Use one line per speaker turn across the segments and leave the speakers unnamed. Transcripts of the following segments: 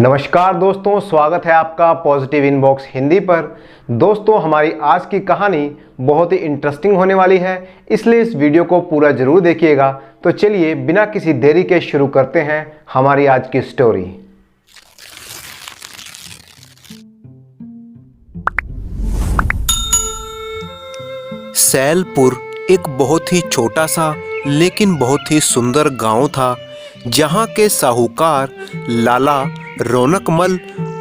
नमस्कार दोस्तों, स्वागत है आपका पॉजिटिव इनबॉक्स हिंदी पर। दोस्तों, हमारी आज की कहानी बहुत ही इंटरेस्टिंग होने वाली है, इसलिए इस वीडियो को पूरा जरूर देखिएगा। तो चलिए बिना किसी देरी के शुरू करते हैं हमारी आज की स्टोरी।
सैलपुर एक बहुत ही छोटा सा लेकिन बहुत ही सुंदर गांव था, जहां के साहूकार लाला रौनकमल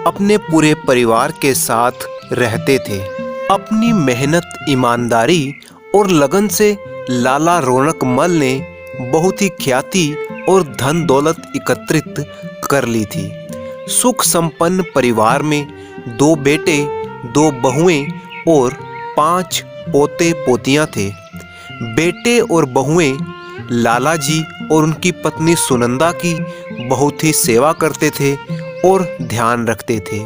अपने पूरे परिवार के साथ रहते थे। अपनी मेहनत, ईमानदारी और लगन से लाला रौनकमल ने बहुत ही ख्याति और धन दौलत एकत्रित कर ली थी। सुख संपन्न परिवार में 2 बेटे, 2 बहुएं और 5 पोते पोतियां थे। बेटे और बहुएं लाला जी और उनकी पत्नी सुनंदा की बहुत ही सेवा करते थे और ध्यान रखते थे।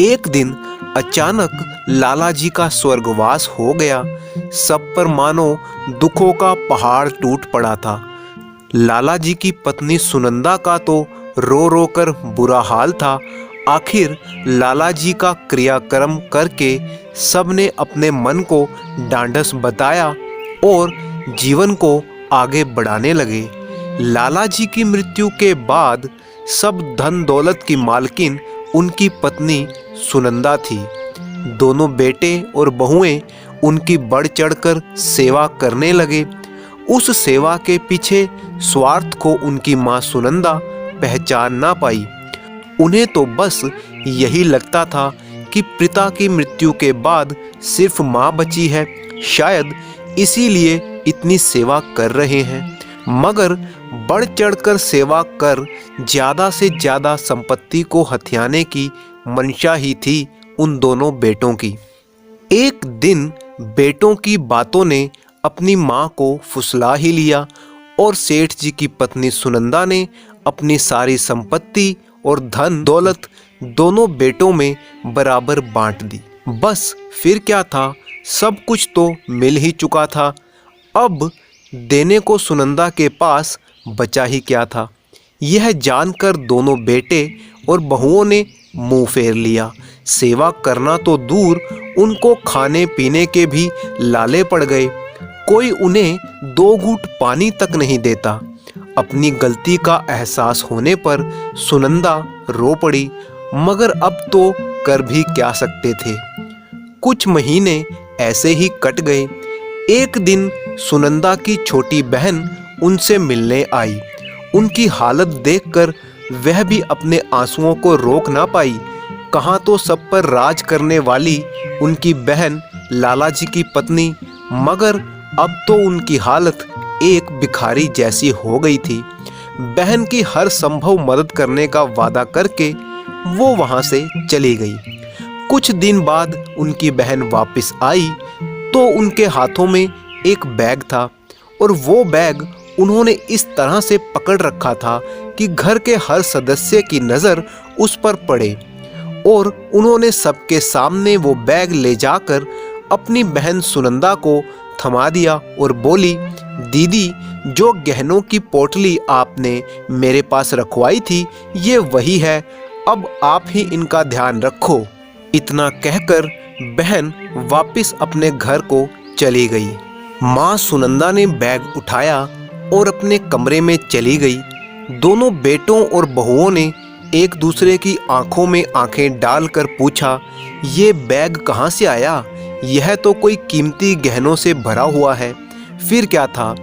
एक दिन अचानक लाला जी का स्वर्गवास हो गया। सब पर मानो दुखों का पहाड़ टूट पड़ा था। लाला जी की पत्नी सुनंदा का तो रो रो कर बुरा हाल था। आखिर लाला जी का क्रियाक्रम करके सबने अपने मन को ढांढस बताया और जीवन को आगे बढ़ाने लगे। लाला जी की मृत्यु के बाद सब धन दौलत की मालकिन उनकी पत्नी सुनंदा थी। दोनों बेटे और बहुएं उनकी बढ़ चढ़कर सेवा करने लगे। उस सेवा के पीछे स्वार्थ को उनकी मां सुनंदा पहचान ना पाई। उन्हें तो बस यही लगता था कि पिता की मृत्यु के बाद सिर्फ मां बची है, शायद इसीलिए इतनी सेवा कर रहे हैं। मगर बढ़ चढ़कर सेवा कर ज्यादा से ज्यादा संपत्ति को हथियाने की मंशा ही थी उन दोनों बेटों की। एक दिन बेटों की बातों ने अपनी मां को फुसला ही लिया और सेठ जी की पत्नी सुनंदा ने अपनी सारी संपत्ति और धन दौलत दोनों बेटों में बराबर बांट दी। बस फिर क्या था, सब कुछ तो मिल ही चुका था। अब देने को सुनंदा के पास बचा ही क्या था। यह जानकर दोनों बेटे और बहुओं ने मुंह फेर लिया। सेवा करना तो दूर, उनको खाने पीने के भी लाले पड़ गए। कोई उन्हें 2 घूंट पानी तक नहीं देता। अपनी गलती का एहसास होने पर सुनंदा रो पड़ी, मगर अब तो कर भी क्या सकते थे। कुछ महीने ऐसे ही कट गए। एक दिन सुनंदा की छोटी बहन उनसे मिलने आई। उनकी हालत देखकर वह भी अपने आंसुओं को रोक ना पाई। कहाँ तो सब पर राज करने वाली उनकी बहन लाला जी की पत्नी, मगर अब तो उनकी हालत एक भिखारी जैसी हो गई थी। बहन की हर संभव मदद करने का वादा करके वो वहां से चली गई। कुछ दिन बाद उनकी बहन वापस आई तो उनके हाथों में एक बैग था और वो बैग उन्होंने इस तरह से पकड़ रखा था कि घर के हर सदस्य की नज़र उस पर पड़े। और उन्होंने सबके सामने वो बैग ले जाकर अपनी बहन सुनंदा को थमा दिया और बोली, दीदी, जो गहनों की पोटली आपने मेरे पास रखवाई थी ये वही है, अब आप ही इनका ध्यान रखो। इतना कहकर बहन वापस अपने घर को चली गई। माँ सुनंदा ने बैग उठाया और अपने कमरे में चली गई। दोनों बेटों और बहुओं ने एक दूसरे की आंखों में आंखें डालकर पूछा, ये बैग कहाँ से आया? यह तो कोई कीमती गहनों से भरा हुआ है। फिर क्या था,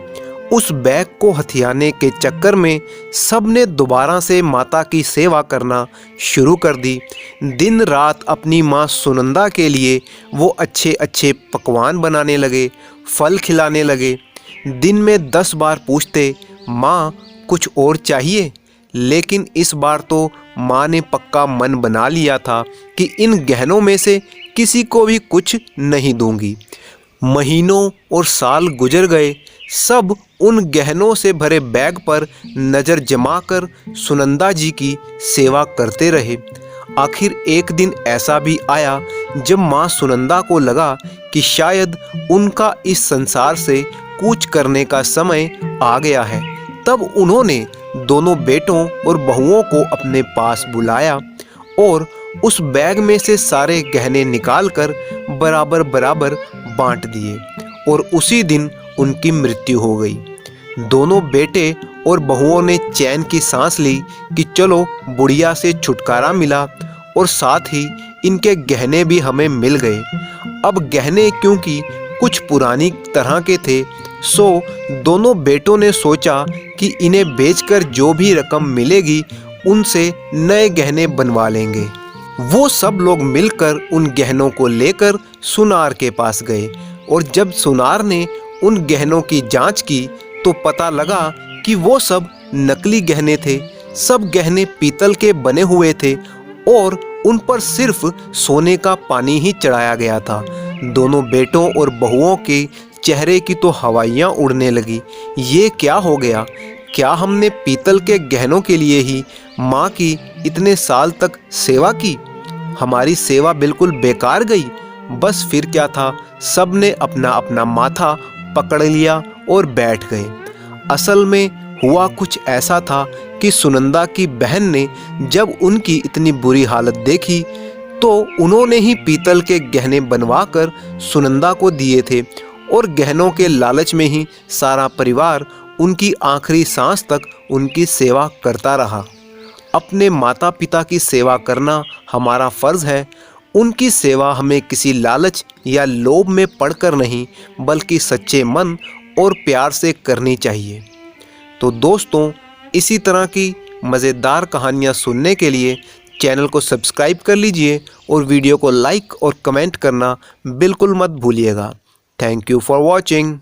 उस बैग को हथियाने के चक्कर में सबने दोबारा से माता की सेवा करना शुरू कर दी। दिन रात अपनी माँ सुनंदा के लिए वो अच्छे अच्छे पकवान बनाने लगे, फल खिलाने लगे। दिन में 10 बार पूछते, माँ कुछ और चाहिए? लेकिन इस बार तो माँ ने पक्का मन बना लिया था कि इन गहनों में से किसी को भी कुछ नहीं दूंगी। महीनों और साल गुजर गए। सब उन गहनों से भरे बैग पर नज़र जमाकर सुनंदा जी की सेवा करते रहे। आखिर एक दिन ऐसा भी आया जब माँ सुनंदा को लगा कि शायद उनका इस संसार से कूच करने का समय आ गया है। तब उन्होंने दोनों बेटों और बहुओं को अपने पास बुलाया और उस बैग में से सारे गहने निकालकर बराबर बराबर बांट दिए और उसी दिन उनकी मृत्यु हो गई। दोनों बेटे और बहुओं ने चैन की सांस ली कि चलो बुढ़िया से छुटकारा मिला और साथ ही इनके गहने भी हमें मिल गए। अब गहने क्योंकि कुछ पुरानी तरह के थे, सो दोनों बेटों ने सोचा कि इन्हें बेचकर जो भी रकम मिलेगी उनसे नए गहने बनवा लेंगे। वो सब लोग मिलकर उन गहनों को लेकर सुनार के पास गए और जब सुनार ने उन गहनों की जांच की तो पता लगा कि वो सब नकली गहने थे। सब गहने पीतल के बने हुए थे और उन पर सिर्फ सोने का पानी ही चढ़ाया गया था। दोनों बेटों और बहुओं के चेहरे की तो हवाइयाँ उड़ने लगी। ये क्या हो गया? क्या हमने पीतल के गहनों के लिए ही माँ की इतने साल तक सेवा की? हमारी सेवा बिल्कुल बेकार गई। बस फिर क्या था, सब ने अपना अपना माथा पकड़ लिया और बैठ गए। असल में हुआ कुछ ऐसा था कि सुनंदा की बहन ने जब उनकी इतनी बुरी हालत देखी तो उन्होंने ही पीतल के गहने बनवाकर सुनंदा को दिए थे और गहनों के लालच में ही सारा परिवार उनकी आखिरी सांस तक उनकी सेवा करता रहा। अपने माता पिता की सेवा करना हमारा फर्ज है। उनकी सेवा हमें किसी लालच या लोभ में पड़कर नहीं, बल्कि सच्चे मन और प्यार से करनी चाहिए। तो दोस्तों, इसी तरह की मज़ेदार कहानियाँ सुनने के लिए चैनल को सब्सक्राइब कर लीजिए और वीडियो को लाइक और कमेंट करना बिल्कुल मत भूलिएगा। Thank you for watching.